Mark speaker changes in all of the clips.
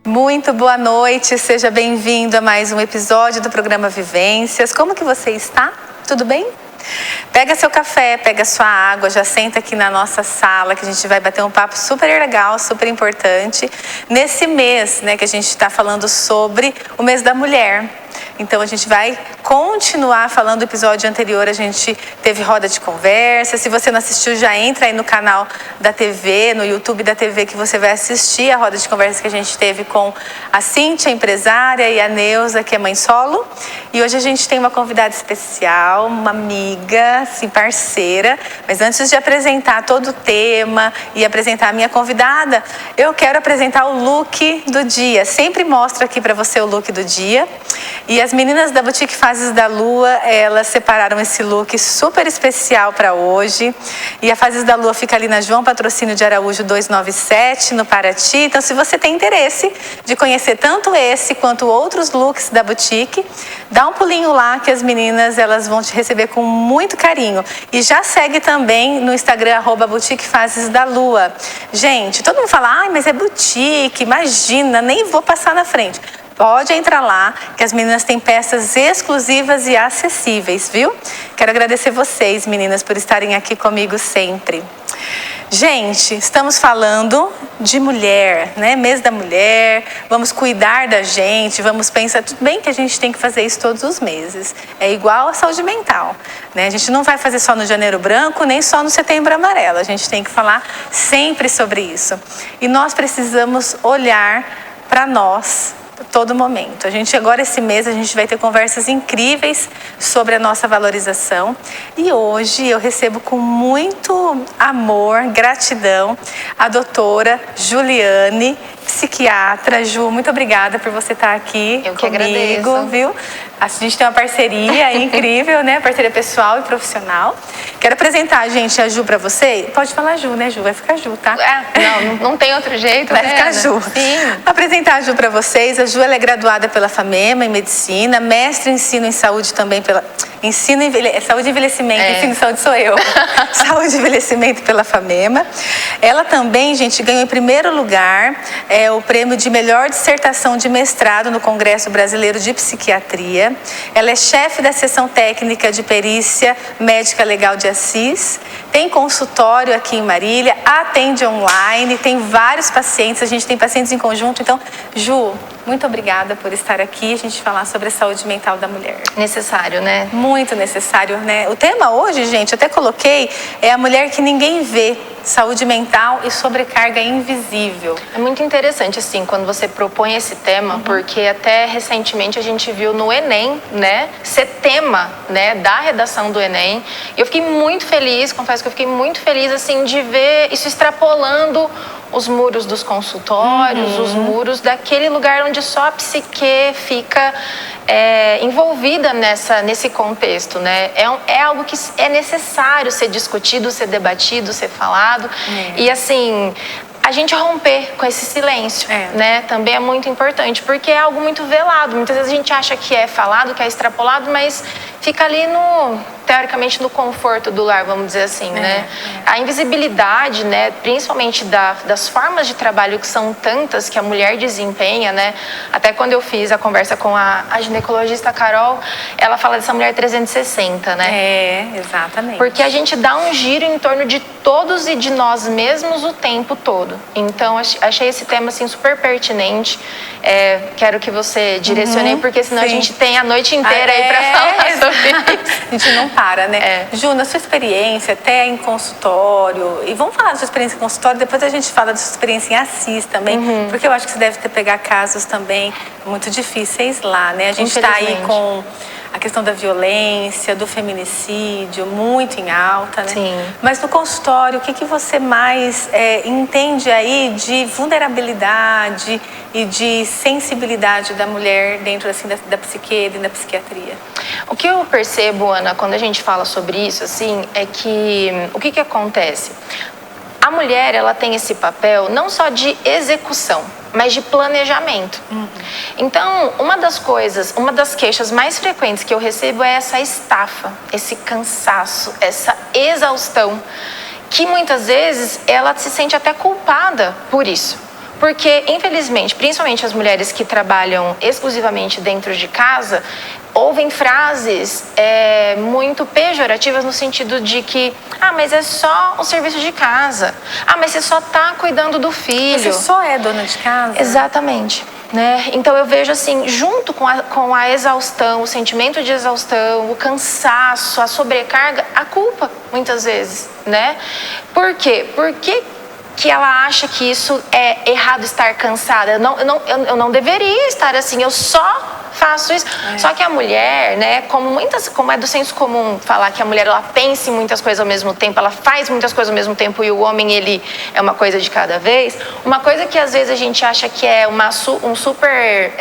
Speaker 1: Muito boa noite, seja bem-vindo a mais um episódio do programa Vivências. Como que você está? Tudo bem? Pega seu café, pega sua água, já senta aqui na nossa sala que a gente vai bater um papo super legal, super importante. Nesse mês, que a gente está falando sobre o mês da mulher. Então a gente vai continuar falando do episódio anterior, a gente teve roda de conversa. Se você não assistiu, já entra aí no canal da TV, no YouTube da TV, que você vai assistir a roda de conversa que a gente teve com a Cíntia, empresária, e a Neuza, que é mãe solo. E hoje a gente tem uma convidada especial, uma amiga, assim, parceira. Mas antes de apresentar todo o tema e apresentar a minha convidada, eu quero apresentar o look do dia. Sempre mostro aqui para você o look do dia. E as meninas da Boutique Fases da Lua, elas separaram esse look super especial para hoje. E a Fases da Lua fica ali na João Patrocínio de Araújo 297, no Paraty. Então, se você tem interesse de conhecer tanto esse quanto outros looks da Boutique, dá um pulinho lá que as meninas elas vão te receber com muito carinho. E já segue também no Instagram, @Boutique Fases da Lua. Gente, todo mundo fala, ai, mas é boutique, imagina, nem vou passar na frente. Pode entrar lá, que as meninas têm peças exclusivas e acessíveis, viu? Quero agradecer vocês, meninas, por estarem aqui comigo sempre. Gente, estamos falando de mulher, né? Mês da mulher, vamos cuidar da gente, vamos pensar, tudo bem que a gente tem que fazer isso todos os meses. É igual a saúde mental, né? A gente não vai fazer só no Janeiro Branco, nem só no Setembro Amarelo. A gente tem que falar sempre sobre isso. E nós precisamos olhar para nós, todo momento. Agora esse mês a gente vai ter conversas incríveis sobre a nossa valorização e hoje eu recebo com muito amor, gratidão a doutora Juliane, psiquiatra. Ju, muito obrigada por você estar aqui
Speaker 2: eu que
Speaker 1: comigo,
Speaker 2: agradeço.
Speaker 1: Viu? A gente tem uma parceria incrível, né? Parceria pessoal e profissional. Quero apresentar, gente, a Ju para você. Pode falar Ju, né, Ju? Vai ficar Ju, tá?
Speaker 2: Não tem outro jeito,
Speaker 1: vai
Speaker 2: né?
Speaker 1: Ficar Ju.
Speaker 2: Sim.
Speaker 1: Apresentar a Ju para vocês. A Ju, ela é graduada pela FAMEMA em Medicina, mestre em Ensino em Saúde também pela... Saúde e Envelhecimento, Ensino e Saúde sou eu. Saúde e Envelhecimento pela FAMEMA. Ela também, gente, ganhou em primeiro lugar o prêmio de melhor dissertação de mestrado no Congresso Brasileiro de Psiquiatria. Ela é chefe da seção técnica de perícia médica legal de Assis. Tem consultório aqui em Marília, atende online, tem vários pacientes, a gente tem pacientes em conjunto. Então, Ju, muito obrigada por estar aqui, a gente falar sobre a saúde mental da mulher.
Speaker 2: Necessário, né?
Speaker 1: Muito necessário, né? O tema hoje, gente, eu até coloquei, é a mulher que ninguém vê. Saúde mental e sobrecarga invisível.
Speaker 2: É muito interessante, assim, quando você propõe esse tema, porque até recentemente a gente viu no Enem, né, ser tema, né, da redação do Enem. E eu fiquei muito feliz, confesso que eu fiquei muito feliz, assim, de ver isso extrapolando os muros dos consultórios, os muros daquele lugar onde só a psique fica envolvida nesse contexto, né? É algo que é necessário ser discutido, ser debatido, ser falado. E assim, a gente romper com esse silêncio, né? Também é muito importante, porque é algo muito velado. Muitas vezes a gente acha que é falado, que é extrapolado, mas fica ali teoricamente no conforto do lar, vamos dizer assim, né? A invisibilidade, né, principalmente das formas de trabalho que são tantas que a mulher desempenha, né? Até quando eu fiz a conversa com a ginecologista Carol, ela fala dessa mulher 360, né?
Speaker 1: Exatamente.
Speaker 2: Porque a gente dá um giro em torno de todos e de nós mesmos o tempo todo. Então, achei esse tema, assim, super pertinente. Quero que você direcione, porque senão a gente tem a noite inteira aí para falar sobre isso.
Speaker 1: A gente não para, né? Ju, na sua experiência, até em consultório, e vamos falar da sua experiência em consultório, depois a gente fala da sua experiência em Assis também, porque eu acho que você deve ter pegado casos também muito difíceis lá, né? A gente está aí com a questão da violência, do feminicídio, muito em alta, né?
Speaker 2: Sim.
Speaker 1: Mas no consultório, o que você mais entende aí de vulnerabilidade e de sensibilidade da mulher dentro assim, da psique e da psiquiatria?
Speaker 2: O que eu percebo, Ana, quando a gente fala sobre isso, assim, é que o que acontece? A mulher, ela tem esse papel não só de execução, mas de planejamento. Então, uma das queixas mais frequentes que eu recebo é essa estafa, esse cansaço, essa exaustão, que muitas vezes ela se sente até culpada por isso. Porque, infelizmente, principalmente as mulheres que trabalham exclusivamente dentro de casa, ouvem frases muito pejorativas no sentido de que mas é só o serviço de casa. Mas você só está cuidando do filho.
Speaker 1: Você só é dona de casa?
Speaker 2: Exatamente. Né? Então eu vejo assim, junto com a exaustão, o sentimento de exaustão, o cansaço, a sobrecarga, a culpa, muitas vezes, né? Por quê? Porque que ela acha que isso é errado estar cansada. Eu não deveria estar assim, eu só faço isso. Só que a mulher, né, como é do senso comum falar que a mulher ela pensa em muitas coisas ao mesmo tempo, ela faz muitas coisas ao mesmo tempo e o homem ele é uma coisa de cada vez. Uma coisa que às vezes a gente acha que é um super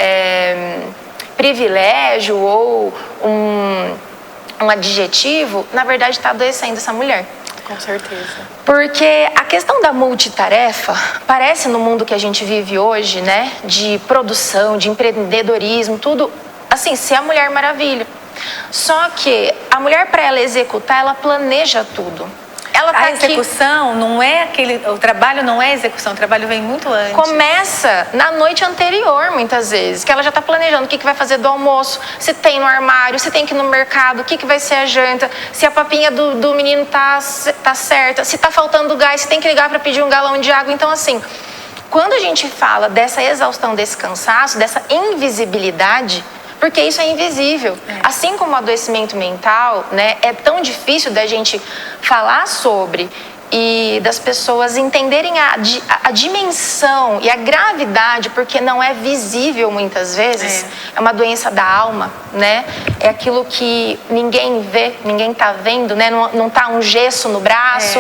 Speaker 2: privilégio ou um adjetivo, na verdade está adoecendo essa mulher.
Speaker 1: Com certeza.
Speaker 2: Porque a questão da multitarefa parece no mundo que a gente vive hoje, né? De produção, de empreendedorismo, tudo assim, ser a Mulher Maravilha. Só que a mulher, para ela executar, ela planeja tudo. Ela tá
Speaker 1: a execução aqui, não é o trabalho não é execução, o trabalho vem muito antes.
Speaker 2: Começa na noite anterior, muitas vezes, que ela já está planejando o que vai fazer do almoço, se tem no armário, se tem que ir no mercado, o que vai ser a janta, se a papinha do menino tá certa, se tá faltando gás, se tem que ligar para pedir um galão de água. Então, assim, quando a gente fala dessa exaustão, desse cansaço, dessa invisibilidade, porque isso é invisível. Assim como o adoecimento mental, né, é tão difícil da gente falar sobre e das pessoas entenderem a dimensão e a gravidade, porque não é visível muitas vezes. É uma doença da alma, né? É aquilo que ninguém vê, ninguém tá vendo, né? Não tá um gesso no braço,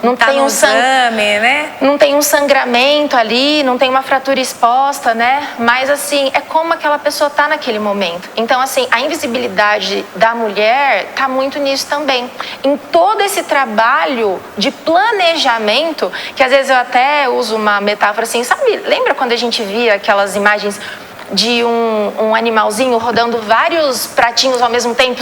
Speaker 1: não tá tem um exame, né?
Speaker 2: Não tem um sangramento ali, não tem uma fratura exposta, né? Mas assim, é como aquela pessoa tá naquele momento. Então, assim, a invisibilidade da mulher tá muito nisso também. Em todo esse trabalho de planejamento, que às vezes eu até uso uma metáfora assim, sabe? Lembra quando a gente via aquelas imagens de um animalzinho rodando vários pratinhos ao mesmo tempo,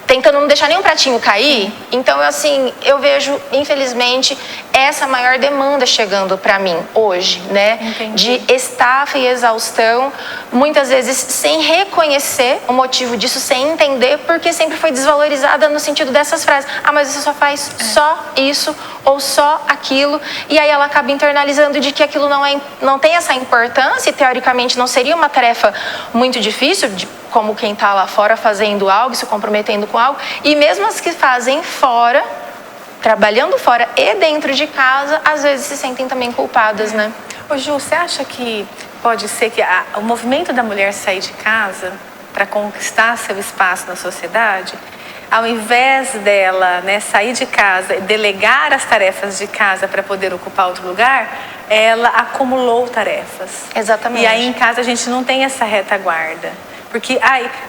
Speaker 2: tentando não deixar nenhum pratinho cair? Então, assim, eu vejo, infelizmente, essa maior demanda chegando para mim hoje, né?
Speaker 1: Entendi.
Speaker 2: De estafa e exaustão, muitas vezes sem reconhecer o motivo disso, sem entender, porque sempre foi desvalorizada no sentido dessas frases. Mas você só faz só isso ou só aquilo, e aí ela acaba internalizando de que aquilo não tem essa importância e, teoricamente, não seria uma tarefa muito difícil, como quem está lá fora fazendo algo, se comprometendo com algo, e mesmo as que fazem fora, trabalhando fora e dentro de casa, às vezes se sentem também culpadas, né?
Speaker 1: Ô Ju, você acha que pode ser que o movimento da mulher sair de casa para conquistar seu espaço na sociedade, ao invés dela, né, sair de casa e delegar as tarefas de casa para poder ocupar outro lugar, ela acumulou tarefas.
Speaker 2: Exatamente.
Speaker 1: E aí em casa a gente não tem essa retaguarda. Porque,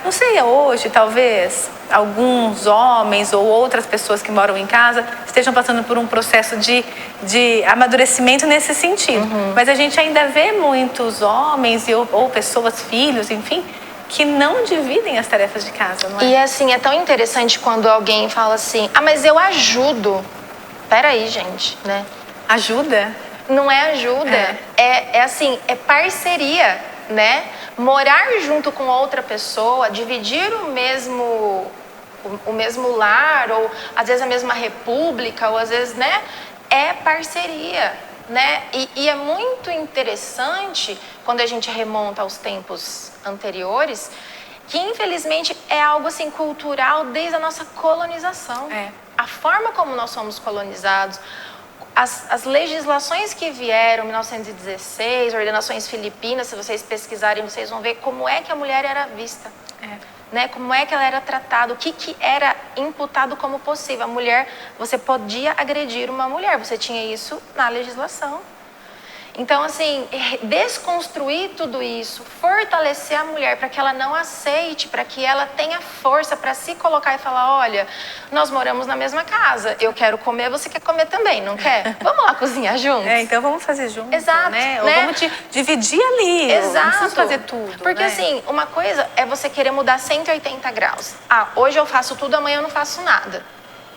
Speaker 1: não sei, hoje talvez alguns homens ou outras pessoas que moram em casa estejam passando por um processo de amadurecimento nesse sentido. Mas a gente ainda vê muitos homens ou pessoas, filhos, enfim, que não dividem as tarefas de casa, não é?
Speaker 2: E assim, é tão interessante quando alguém fala assim, mas eu ajudo. Peraí, gente, né?
Speaker 1: Ajuda?
Speaker 2: Não é ajuda, é assim, é parceria, né? Morar junto com outra pessoa, dividir o mesmo lar, ou às vezes a mesma república, ou às vezes, né? É parceria, né? E é muito interessante quando a gente remonta aos tempos anteriores, que infelizmente é algo assim cultural desde a nossa colonização. A forma como nós somos colonizados, as legislações que vieram em 1916, ordenações filipinas, se vocês pesquisarem, vocês vão ver como é que a mulher era vista. Né? Como é que ela era tratada, o que era imputado como possível. A mulher, você podia agredir uma mulher, você tinha isso na legislação. Então, assim, desconstruir tudo isso, fortalecer a mulher para que ela não aceite, para que ela tenha força para se colocar e falar, olha, nós moramos na mesma casa, eu quero comer, você quer comer também, não quer? Vamos lá cozinhar juntos?
Speaker 1: Então vamos fazer juntos,
Speaker 2: Exato,
Speaker 1: né? Ou
Speaker 2: né?
Speaker 1: vamos dividir ali,
Speaker 2: Exato.
Speaker 1: não precisa fazer tudo,
Speaker 2: porque
Speaker 1: né?
Speaker 2: assim, uma coisa é você querer mudar 180 graus. Hoje eu faço tudo, amanhã eu não faço nada.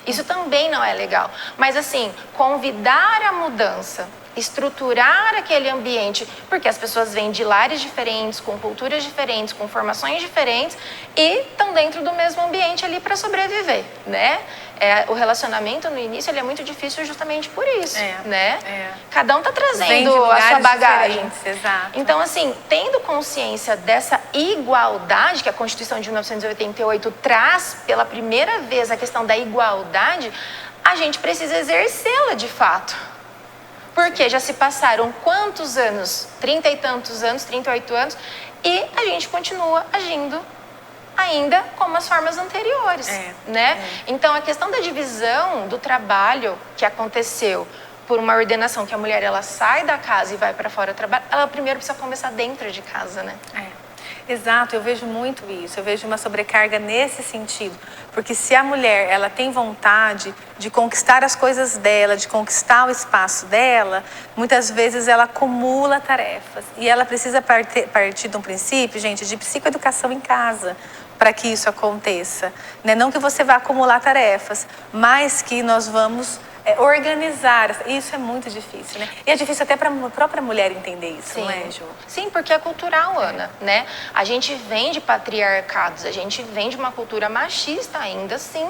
Speaker 2: Isso também não é legal. Mas assim, convidar a mudança, estruturar aquele ambiente, porque as pessoas vêm de lares diferentes, com culturas diferentes, com formações diferentes e estão dentro do mesmo ambiente ali para sobreviver, né? O relacionamento no início ele é muito difícil justamente por isso, né? Cada um está trazendo a sua bagagem.
Speaker 1: Exato.
Speaker 2: Então, assim, tendo consciência dessa igualdade que a Constituição de 1988 traz pela primeira vez a questão da igualdade, a gente precisa exercê-la de fato. Porque já se passaram quantos anos? 30 e tantos anos, 38 anos, e a gente continua agindo ainda como as formas anteriores, né? Então, a questão da divisão do trabalho que aconteceu por uma ordenação que a mulher ela sai da casa e vai para fora trabalhar, ela primeiro precisa começar dentro de casa, né?
Speaker 1: Exato, eu vejo muito isso, eu vejo uma sobrecarga nesse sentido, porque se a mulher ela tem vontade de conquistar as coisas dela, de conquistar o espaço dela, muitas vezes ela acumula tarefas e ela precisa partir de um princípio, gente, de psicoeducação em casa, para que isso aconteça, né? Não que você vá acumular tarefas, mas que nós vamos organizar. Isso é muito difícil, né? E é difícil até para a própria mulher entender isso, não é, Ju?
Speaker 2: Sim, porque é cultural, Ana, né? A gente vem de patriarcados, a gente vem de uma cultura machista ainda, sim,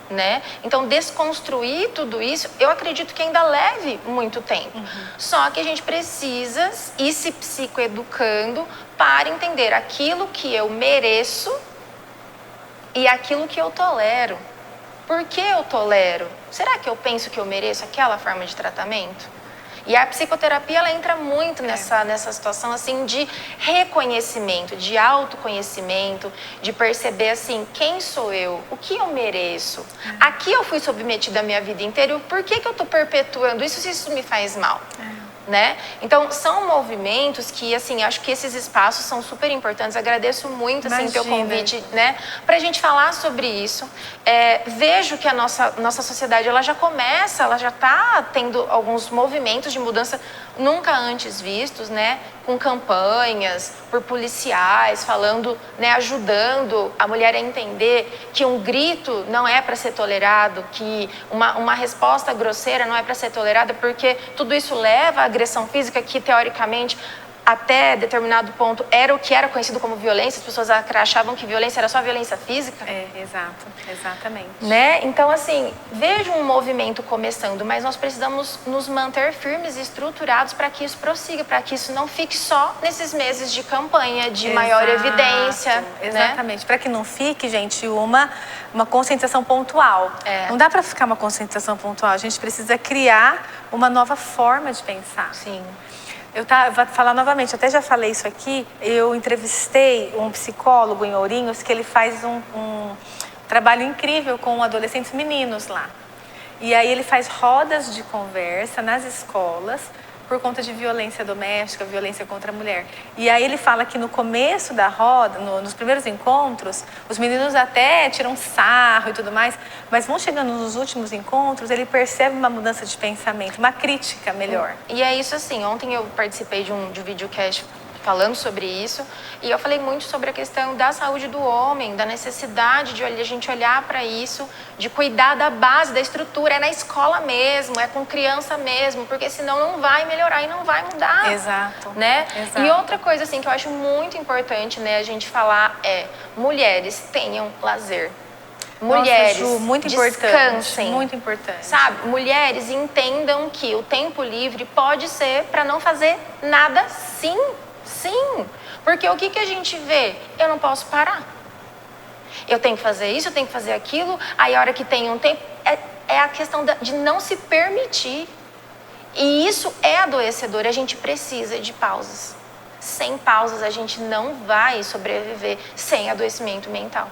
Speaker 2: né? Então, desconstruir tudo isso, eu acredito que ainda leve muito tempo. Só que a gente precisa ir se psicoeducando para entender aquilo que eu mereço e aquilo que eu tolero. Por que eu tolero? Será que eu penso que eu mereço aquela forma de tratamento? E a psicoterapia, ela entra muito nessa situação, assim, de reconhecimento, de autoconhecimento, de perceber, assim, quem sou eu? O que eu mereço? Aqui eu fui submetida a minha vida inteira, e por que eu estou perpetuando isso se isso me faz mal? Né? Então, são movimentos que, assim, acho que esses espaços são super importantes. Agradeço muito, assim, o teu convite, né? Pra gente falar sobre isso. Vejo que a nossa sociedade, ela já começa, ela já tá tendo alguns movimentos de mudança nunca antes vistos, né? Com campanhas, por policiais, falando, né? Ajudando a mulher a entender que um grito não é para ser tolerado, que uma resposta grosseira não é para ser tolerada, porque tudo isso leva à agressão física, que teoricamente até determinado ponto era o que era conhecido como violência. As pessoas achavam que violência era só violência física.
Speaker 1: Exato, exatamente.
Speaker 2: Né? Então, assim, vejo um movimento começando, mas nós precisamos nos manter firmes e estruturados para que isso prossiga, para que isso não fique só nesses meses de campanha, de maior evidência.
Speaker 1: Exatamente, né? Para que não fique, gente, uma conscientização pontual. Não dá para ficar uma conscientização pontual, a gente precisa criar uma nova forma de pensar.
Speaker 2: Sim.
Speaker 1: Vou falar novamente, até já falei isso aqui, eu entrevistei um psicólogo em Ourinhos que ele faz um trabalho incrível com adolescentes meninos lá. E aí ele faz rodas de conversa nas escolas por conta de violência doméstica, violência contra a mulher. E aí ele fala que no começo da roda, nos primeiros encontros, os meninos até tiram sarro e tudo mais, mas vão chegando nos últimos encontros, ele percebe uma mudança de pensamento, uma crítica melhor.
Speaker 2: E é isso, assim, ontem eu participei de um videocast falando sobre isso, e eu falei muito sobre a questão da saúde do homem, da necessidade de a gente olhar para isso, de cuidar da base, da estrutura, é na escola mesmo, é com criança mesmo, porque senão não vai melhorar e não vai mudar.
Speaker 1: Exato.
Speaker 2: Né?
Speaker 1: Exato.
Speaker 2: E outra coisa, assim, que eu acho muito importante, né, a gente falar mulheres tenham lazer. Mulheres,
Speaker 1: Nossa, Ju, muito
Speaker 2: descansem.
Speaker 1: Muito importante.
Speaker 2: Sabe? Mulheres entendam que o tempo livre pode ser para não fazer nada, sim. Sim, porque o que a gente vê? Eu não posso parar. Eu tenho que fazer isso, eu tenho que fazer aquilo. Aí a hora que tem um tempo, é a questão de não se permitir. E isso é adoecedor, a gente precisa de pausas. Sem pausas a gente não vai sobreviver sem adoecimento mental.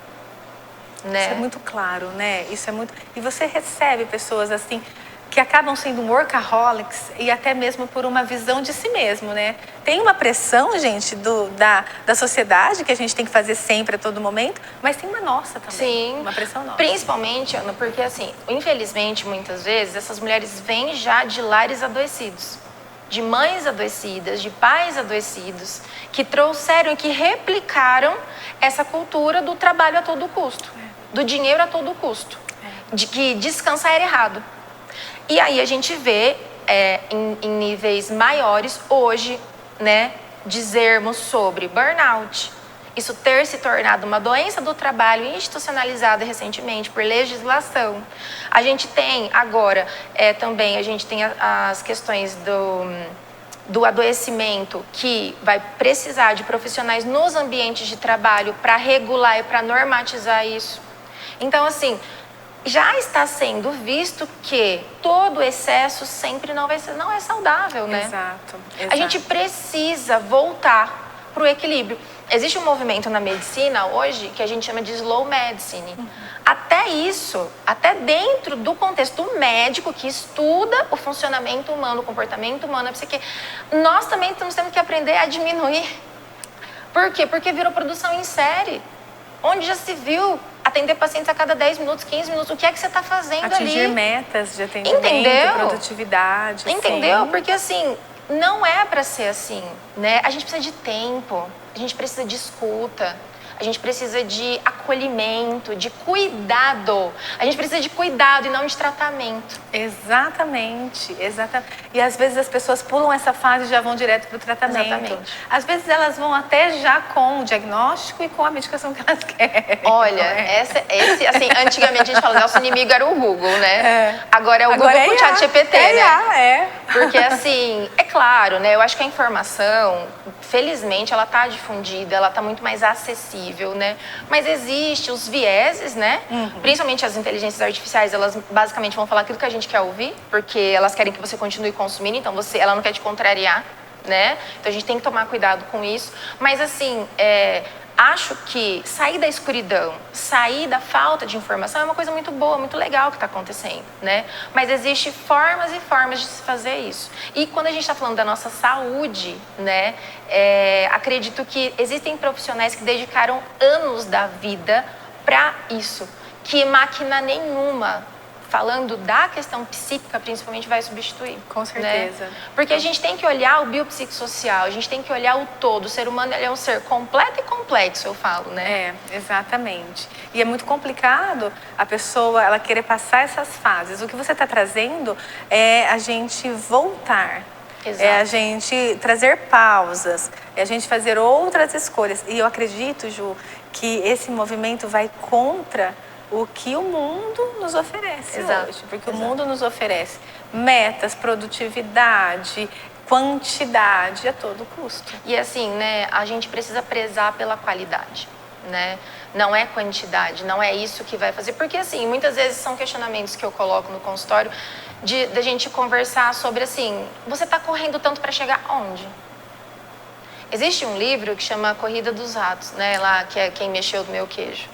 Speaker 2: Né?
Speaker 1: Isso é muito claro, né? Isso é muito... E você recebe pessoas assim... que acabam sendo workaholics e até mesmo por uma visão de si mesmo, né? Tem uma pressão, gente, da sociedade que a gente tem que fazer sempre, a todo momento, mas tem uma nossa também.
Speaker 2: Sim,
Speaker 1: uma pressão nossa.
Speaker 2: Principalmente, Ana, porque assim, infelizmente, muitas vezes, essas mulheres vêm já de lares adoecidos. De mães adoecidas, de pais adoecidos, que trouxeram e que replicaram essa cultura do trabalho a todo custo, do dinheiro a todo custo, de que descansar era errado. E aí a gente vê em níveis maiores hoje, né, dizermos sobre burnout, isso ter se tornado uma doença do trabalho institucionalizada recentemente por legislação. A gente tem agora também, a gente tem as questões do adoecimento, que vai precisar de profissionais nos ambientes de trabalho para regular e para normatizar isso. Então, assim, já está sendo visto que todo excesso sempre não é saudável, né?
Speaker 1: Exato.
Speaker 2: A gente precisa voltar para o equilíbrio. Existe um movimento na medicina hoje que a gente chama de slow medicine. Até isso, até dentro do contexto médico que estuda o funcionamento humano, o comportamento humano, a psique, nós também estamos tendo que aprender a diminuir. Por quê? Porque virou produção em série. Onde já se viu atender pacientes a cada 10 minutos, 15 minutos. O que é que você está fazendo ali?
Speaker 1: Atingir metas de atendimento,
Speaker 2: Entendeu?
Speaker 1: Produtividade.
Speaker 2: Entendeu?
Speaker 1: Sim.
Speaker 2: Porque assim, não é para ser assim, né? A gente precisa de tempo, a gente precisa de escuta, a gente precisa de acolhimento, de cuidado. A gente precisa de cuidado e não de tratamento.
Speaker 1: Exatamente. E às vezes as pessoas pulam essa fase e já vão direto para o tratamento.
Speaker 2: Exatamente.
Speaker 1: Às vezes elas vão até já com o diagnóstico e com a medicação que elas querem.
Speaker 2: Olha, assim, antigamente a gente falava, nosso inimigo era o Google, né? Agora é o Google com o ChatGPT, né? Porque assim, é claro, né? Eu acho que a informação, felizmente, ela está difundida, ela está muito mais acessível, né? Mas existe os vieses, né? Principalmente as inteligências artificiais, elas basicamente vão falar aquilo que a gente quer ouvir, porque elas querem que você continue consumindo, então ela não quer te contrariar, né? Então a gente tem que tomar cuidado com isso. Mas assim, acho que sair da escuridão, sair da falta de informação é uma coisa muito boa, muito legal que está acontecendo, né? Mas existem formas e formas de se fazer isso. E quando a gente está falando da nossa saúde, né? Acredito que existem profissionais que dedicaram anos da vida para isso, que máquina nenhuma, falando da questão psíquica, principalmente, vai substituir.
Speaker 1: Com certeza.
Speaker 2: Né? Porque a gente tem que olhar o biopsicossocial, a gente tem que olhar o todo. O ser humano, ele é um ser completo e complexo, eu falo, né?
Speaker 1: Exatamente. E é muito complicado a pessoa, ela querer passar essas fases. O que você está trazendo é a gente voltar.
Speaker 2: Exato.
Speaker 1: É a gente trazer pausas, é a gente fazer outras escolhas. E eu acredito, Ju, que esse movimento vai contra o que o mundo nos oferece hoje. Porque o mundo nos oferece metas, produtividade, quantidade a todo custo.
Speaker 2: E assim, né, a gente precisa prezar pela qualidade, né? Não é quantidade, não é isso que vai fazer. Porque assim, muitas vezes são questionamentos que eu coloco no consultório da gente conversar sobre assim, você está correndo tanto para chegar onde? Existe um livro que chama Corrida dos Ratos, né? Lá, que é Quem Mexeu do Meu Queijo.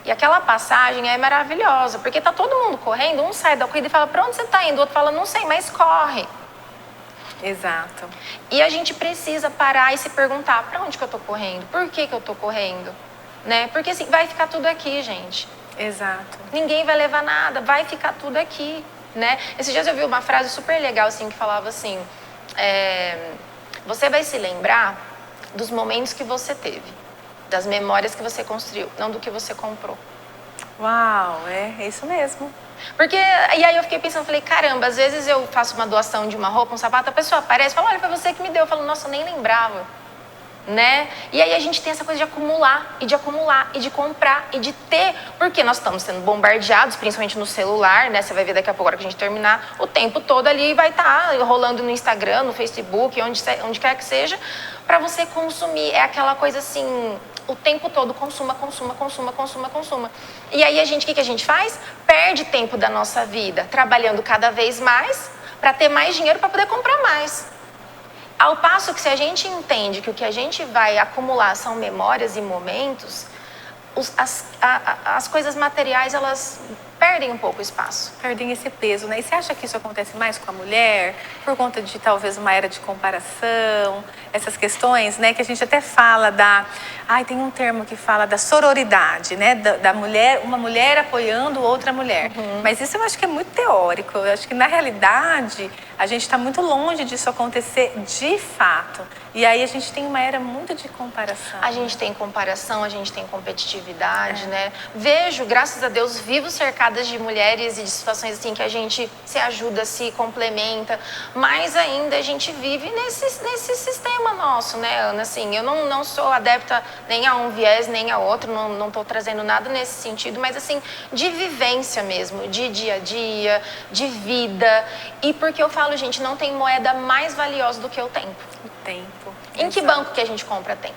Speaker 2: E aquela passagem é maravilhosa, porque tá todo mundo correndo, um sai da corrida e fala, pra onde você tá indo? O outro fala, não sei, mas corre.
Speaker 1: Exato.
Speaker 2: E a gente precisa parar e se perguntar, pra onde que eu tô correndo? Por que que eu tô correndo? Né? Porque assim, vai ficar tudo aqui, gente.
Speaker 1: Exato.
Speaker 2: Ninguém vai levar nada, vai ficar tudo aqui, né? Esses dias eu vi uma frase super legal, assim, que falava assim, você vai se lembrar dos momentos que você teve, das memórias que você construiu, não do que você comprou.
Speaker 1: Uau, é isso mesmo.
Speaker 2: Porque, e aí eu fiquei pensando, falei, caramba, às vezes eu faço uma doação de uma roupa, um sapato, a pessoa aparece e fala, olha, foi você que me deu. Eu falo, nossa, eu nem lembrava, né? E aí a gente tem essa coisa de acumular, e de comprar, e de ter, porque nós estamos sendo bombardeados, principalmente no celular, né? Você vai ver daqui a pouco, a hora que a gente terminar, o tempo todo ali vai estar rolando no Instagram, no Facebook, onde quer que seja, para você consumir. É aquela coisa assim, o tempo todo consuma. E aí o que a gente faz? Perde tempo da nossa vida trabalhando cada vez mais para ter mais dinheiro para poder comprar mais. Ao passo que se a gente entende que o que a gente vai acumular são memórias e momentos, as coisas materiais, elas perdem um pouco o espaço.
Speaker 1: Perdem esse peso, né? E você acha que isso acontece mais com a mulher? Por conta de talvez uma era de comparação, essas questões, né? Que a gente até fala tem um termo que fala da sororidade, né? Da mulher, uma mulher apoiando outra mulher. Mas isso eu acho que é muito teórico. Eu acho que na realidade a gente está muito longe disso acontecer de fato. E aí a gente tem uma era muito de comparação.
Speaker 2: A gente tem comparação, a gente tem competitividade, né? Vejo, graças a Deus, vivo cercadas de mulheres e de situações assim que a gente se ajuda, se complementa, mas ainda a gente vive nesse sistema nosso, né, Ana? Assim, eu não sou adepta nem a um viés, nem a outro, não estou trazendo nada nesse sentido, mas assim, de vivência mesmo, de dia a dia, de vida. E porque eu falo, gente, não tem moeda mais valiosa do que o tempo.
Speaker 1: O tempo.
Speaker 2: Em que banco que a gente compra tempo?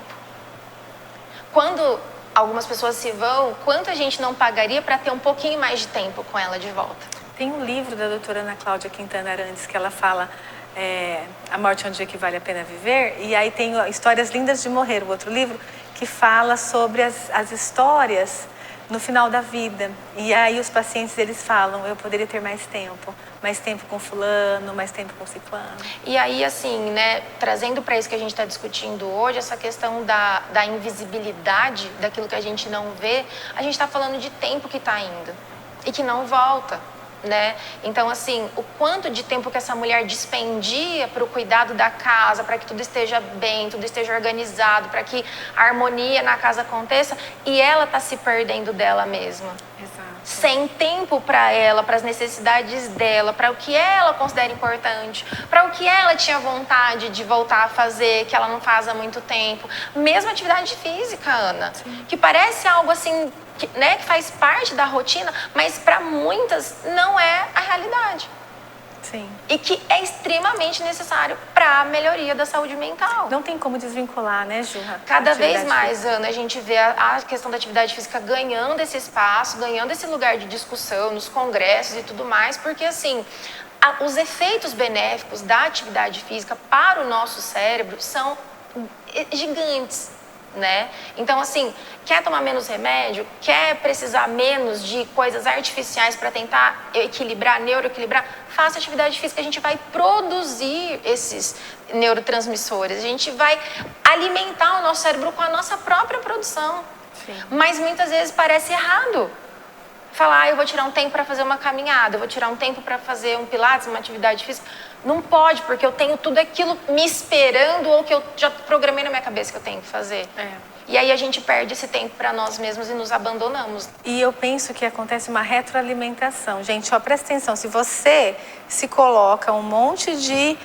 Speaker 2: Quando algumas pessoas se vão, quanto a gente não pagaria para ter um pouquinho mais de tempo com ela de volta?
Speaker 1: Tem um livro da doutora Ana Cláudia Quintana Arantes que ela fala A Morte é um Dia que Vale a Pena Viver. E aí tem Histórias Lindas de Morrer, o outro livro, que fala sobre as histórias no final da vida. E aí os pacientes, eles falam, eu poderia ter mais tempo com fulano, mais tempo com ciclano.
Speaker 2: E aí, assim, né, trazendo para isso que a gente está discutindo hoje, essa questão da invisibilidade, daquilo que a gente não vê, a gente está falando de tempo que está indo e que não volta. Né? Então, assim, o quanto de tempo que essa mulher dispendia para o cuidado da casa, para que tudo esteja bem, tudo esteja organizado, para que a harmonia na casa aconteça, e ela está se perdendo dela mesma.
Speaker 1: Exato.
Speaker 2: Sem tempo para ela, para as necessidades dela, para o que ela considera importante, para o que ela tinha vontade de voltar a fazer, que ela não faz há muito tempo. Mesmo atividade física, Ana, que parece algo assim, que faz parte da rotina, mas para muitas não é a realidade.
Speaker 1: Sim.
Speaker 2: E que é extremamente necessário para a melhoria da saúde mental.
Speaker 1: Não tem como desvincular, né, Ju?
Speaker 2: Cada vez mais, Ana, a gente vê a questão da atividade física ganhando esse espaço, ganhando esse lugar de discussão nos congressos e tudo mais, porque assim, os efeitos benéficos da atividade física para o nosso cérebro são gigantes. Né? Então, assim, quer tomar menos remédio, quer precisar menos de coisas artificiais para tentar neuroequilibrar, faça atividade física, a gente vai produzir esses neurotransmissores, a gente vai alimentar o nosso cérebro com a nossa própria produção.
Speaker 1: Sim.
Speaker 2: Mas muitas vezes parece errado. Falar, eu vou tirar um tempo para fazer uma caminhada, eu vou tirar um tempo para fazer um pilates, uma atividade física. Não pode, porque eu tenho tudo aquilo me esperando ou que eu já programei na minha cabeça que eu tenho que fazer. E aí a gente perde esse tempo para nós mesmos e nos abandonamos.
Speaker 1: E eu penso que acontece uma retroalimentação. Gente, presta atenção, se você se coloca um monte de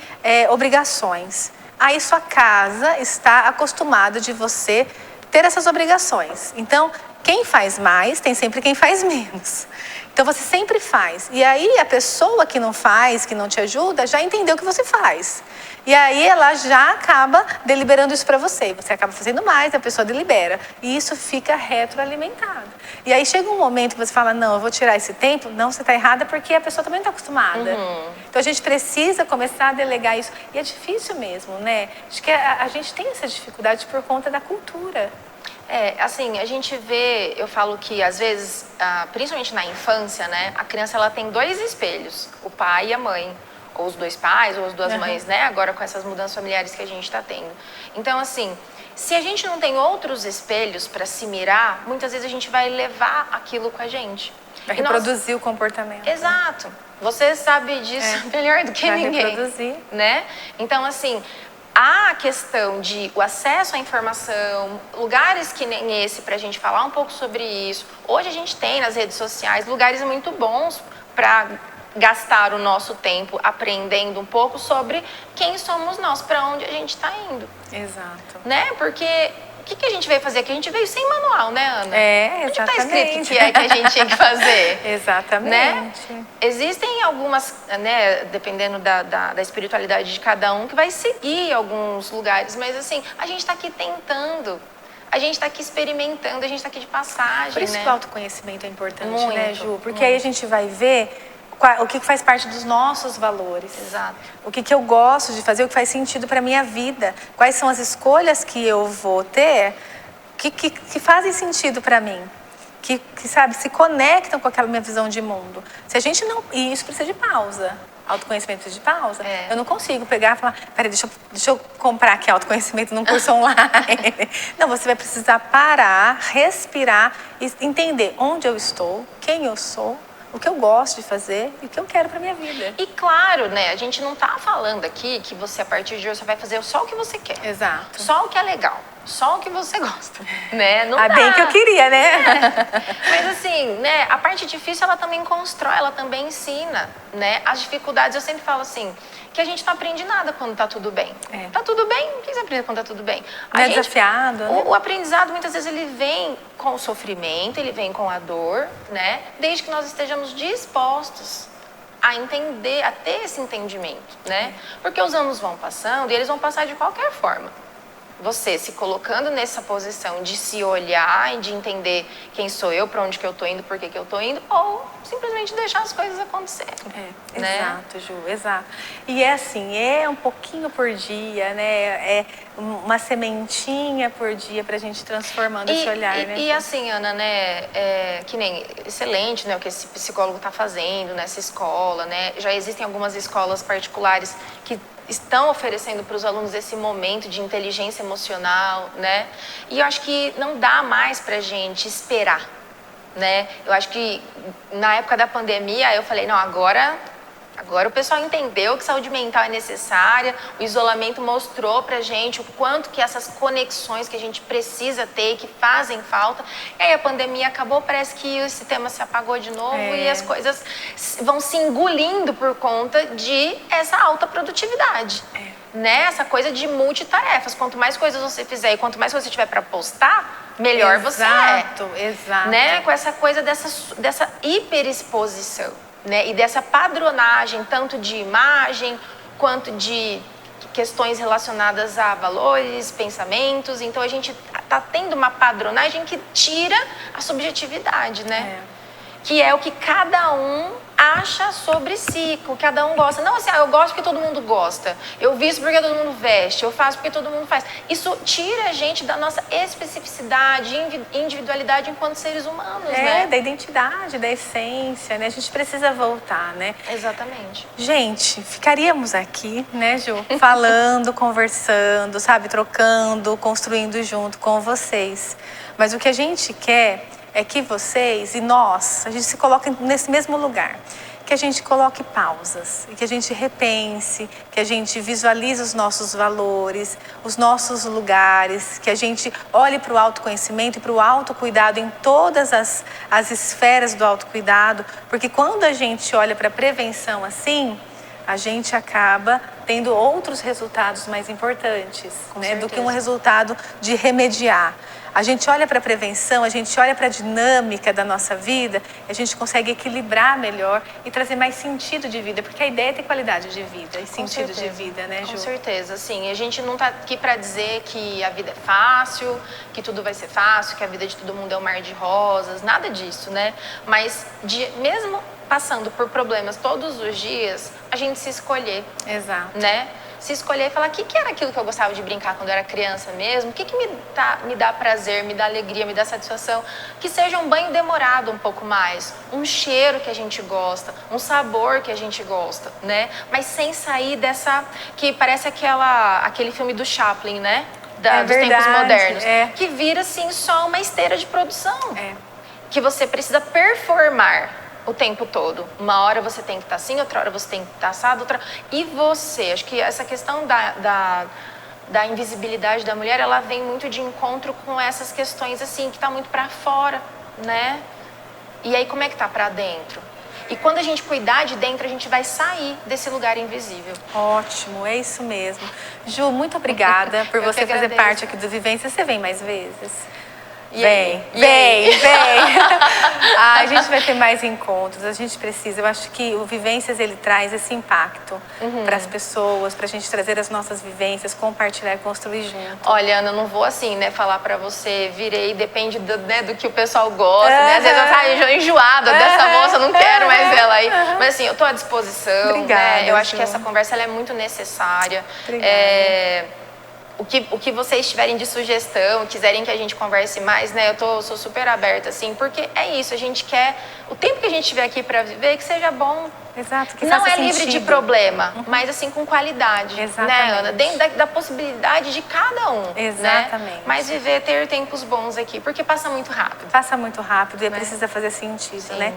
Speaker 1: obrigações, aí sua casa está acostumada de você ter essas obrigações. Então, quem faz mais, tem sempre quem faz menos. Então, você sempre faz. E aí, a pessoa que não faz, que não te ajuda, já entendeu o que você faz. E aí, ela já acaba deliberando isso para você. Você acaba fazendo mais, a pessoa delibera. E isso fica retroalimentado. E aí, chega um momento que você fala, não, eu vou tirar esse tempo. Não, você está errada, porque a pessoa também não está acostumada. Então, a gente precisa começar a delegar isso. E é difícil mesmo, né? Acho que a gente tem essa dificuldade por conta da cultura.
Speaker 2: Assim, a gente vê, eu falo que às vezes, principalmente na infância, né, a criança ela tem dois espelhos, o pai e a mãe, ou os dois pais, ou as duas mães, né, agora com essas mudanças familiares que a gente está tendo. Então, assim, se a gente não tem outros espelhos para se mirar, muitas vezes a gente vai levar aquilo com a gente.
Speaker 1: Vai reproduzir o comportamento.
Speaker 2: Exato. Você sabe disso melhor do que
Speaker 1: vai
Speaker 2: ninguém.
Speaker 1: Reproduzir.
Speaker 2: Né? Então, assim, a questão de o acesso à informação, lugares que nem esse para a gente falar um pouco sobre isso. Hoje a gente tem nas redes sociais lugares muito bons para gastar o nosso tempo aprendendo um pouco sobre quem somos nós, para onde a gente está indo.
Speaker 1: Exato.
Speaker 2: Né? Porque o que a gente veio fazer aqui? A gente veio sem manual, né, Ana?
Speaker 1: Exatamente.
Speaker 2: Onde está escrito o que é que a gente tinha que fazer?
Speaker 1: Exatamente.
Speaker 2: Né? Existem algumas, né, dependendo da espiritualidade de cada um, que vai seguir alguns lugares, mas assim, a gente está aqui tentando. A gente está aqui experimentando, a gente está aqui de passagem,
Speaker 1: Por isso
Speaker 2: né?
Speaker 1: que o autoconhecimento é importante,
Speaker 2: Muito,
Speaker 1: né, Ju? Porque
Speaker 2: muito.
Speaker 1: aí a gente vai ver o que faz parte dos nossos valores.
Speaker 2: Exato.
Speaker 1: O que eu gosto de fazer, o que faz sentido para a minha vida. Quais são as escolhas que eu vou ter que fazem sentido para mim. sabe, se conectam com aquela minha visão de mundo. Se a gente não... E isso precisa de pausa. Autoconhecimento precisa de pausa. Eu não consigo pegar e falar, peraí, deixa eu comprar aqui autoconhecimento num curso online. Não, você vai precisar parar, respirar e entender onde eu estou, quem eu sou, o que eu gosto de fazer e o que eu quero para minha vida.
Speaker 2: E claro, né, a gente não tá falando aqui que você, a partir de hoje, você vai fazer só o que você quer.
Speaker 1: Exato.
Speaker 2: Só o que é legal. Só o que você gosta, né? Não dá.
Speaker 1: Bem que eu queria, né?
Speaker 2: Mas assim, né, a parte difícil, ela também constrói, ela também ensina, né? As dificuldades, eu sempre falo assim, que a gente não aprende nada quando tá tudo bem. Tá tudo bem? O que você aprende quando tá tudo bem?
Speaker 1: Não é desafiado, né?
Speaker 2: O aprendizado, muitas vezes, ele vem com o sofrimento, ele vem com a dor, né? Desde que nós estejamos dispostos a entender, a ter esse entendimento, né? Porque os anos vão passando e eles vão passar de qualquer forma. Você se colocando nessa posição de se olhar e de entender quem sou eu, para onde que eu tô indo, por que eu tô indo, ou simplesmente deixar as coisas acontecerem. Né?
Speaker 1: Exato, Ju, exato. E é assim, é um pouquinho por dia, né? É uma sementinha por dia pra gente transformando esse olhar, né?
Speaker 2: E assim, Ana, né? Que nem excelente, né? O que esse psicólogo tá fazendo nessa escola, né? Já existem algumas escolas particulares que estão oferecendo para os alunos esse momento de inteligência emocional, né? E eu acho que não dá mais pra gente esperar, né? Eu acho que na época da pandemia eu falei, não, agora o pessoal entendeu que saúde mental é necessária, o isolamento mostrou pra gente o quanto que essas conexões que a gente precisa ter, que fazem falta. E aí a pandemia acabou, parece que esse tema se apagou de novo e as coisas vão se engolindo por conta de essa alta produtividade. Né? Essa coisa de multitarefas. Quanto mais coisas você fizer e quanto mais você tiver para postar, melhor você é.
Speaker 1: Exato.
Speaker 2: Né? Com essa coisa dessa hiperexposição. Né? E dessa padronagem, tanto de imagem, quanto de questões relacionadas a valores, pensamentos. Então, a gente está tendo uma padronagem que tira a subjetividade, né? Que é o que cada um acha sobre si, o que cada um gosta. Não assim, eu gosto porque todo mundo gosta, eu visto porque todo mundo veste, eu faço porque todo mundo faz. Isso tira a gente da nossa especificidade, individualidade enquanto seres humanos, né?
Speaker 1: Da identidade, da essência, né? A gente precisa voltar, né?
Speaker 2: Exatamente.
Speaker 1: Gente, ficaríamos aqui, né, Ju? Falando, conversando, sabe? Trocando, construindo junto com vocês. Mas o que a gente quer é que vocês e nós, a gente se coloque nesse mesmo lugar. Que a gente coloque pausas, e que a gente repense, que a gente visualize os nossos valores, os nossos lugares, que a gente olhe para o autoconhecimento e para o autocuidado em todas as esferas do autocuidado, porque quando a gente olha para a prevenção assim, a gente acaba tendo outros resultados mais importantes, né, do que um resultado de remediar. A gente olha para a prevenção, a gente olha para a dinâmica da nossa vida, a gente consegue equilibrar melhor e trazer mais sentido de vida, porque a ideia é ter qualidade de vida e sentido de vida, né, Ju?
Speaker 2: Com certeza, sim. A gente não está aqui para dizer que a vida é fácil, que tudo vai ser fácil, que a vida de todo mundo é um mar de rosas, nada disso, né? Mas mesmo passando por problemas todos os dias, a gente se escolher.
Speaker 1: Exato.
Speaker 2: Né? Se escolher e falar o que era aquilo que eu gostava de brincar quando eu era criança mesmo, o que me dá prazer, me dá alegria, me dá satisfação, que seja um banho demorado um pouco mais, um cheiro que a gente gosta, um sabor que a gente gosta, né? Mas sem sair dessa, que parece aquele filme do Chaplin, né? Dos tempos modernos, que vira assim só uma esteira de produção, que você precisa performar o tempo todo. Uma hora você tem que estar assim, outra hora você tem que estar assado, E você, acho que essa questão da invisibilidade da mulher, ela vem muito de encontro com essas questões assim, que tá muito para fora, né? E aí como é que tá para dentro? E quando a gente cuidar de dentro, a gente vai sair desse lugar invisível.
Speaker 1: Ótimo, é isso mesmo. Ju, muito obrigada por você fazer parte aqui do Vivência. Você vem mais vezes? Vem. A gente vai ter mais encontros, a gente precisa. Eu acho que o Vivências, ele traz esse impacto para as pessoas, para a gente trazer as nossas vivências, compartilhar e construir junto.
Speaker 2: Olha, Ana, eu não vou assim, né, falar para você, virei, depende do que o pessoal gosta, né? Às vezes eu saio enjoada dessa moça, não quero mais ela aí. Mas assim, eu tô à disposição.
Speaker 1: Obrigada,
Speaker 2: né? Eu acho
Speaker 1: Ju.
Speaker 2: que essa conversa ela é muito necessária.
Speaker 1: Obrigada.
Speaker 2: o que vocês tiverem de sugestão, quiserem que a gente converse mais, né? Sou super aberta, assim, porque é isso, a gente quer, o tempo que a gente tiver aqui para viver, que seja bom.
Speaker 1: Exato, que
Speaker 2: não
Speaker 1: faça
Speaker 2: é livre
Speaker 1: sentido.
Speaker 2: de problema, mas assim, com qualidade.
Speaker 1: Exatamente.
Speaker 2: Né, Ana? Dentro da possibilidade de cada um.
Speaker 1: Exatamente.
Speaker 2: Né? Mas ter tempos bons aqui, porque passa muito rápido.
Speaker 1: Passa muito rápido e precisa fazer sentido, né?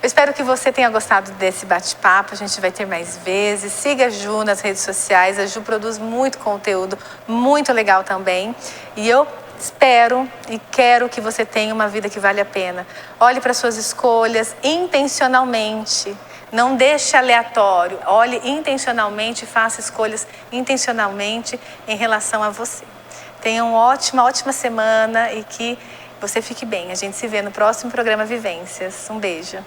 Speaker 1: Eu espero que você tenha gostado desse bate-papo. A gente vai ter mais vezes. Siga a Ju nas redes sociais. A Ju produz muito conteúdo, muito legal também. E eu espero e quero que você tenha uma vida que vale a pena. Olhe para suas escolhas intencionalmente. Não deixe aleatório. Olhe intencionalmente e faça escolhas intencionalmente em relação a você. Tenha uma ótima semana e que você fique bem. A gente se vê no próximo programa Vivências. Um beijo.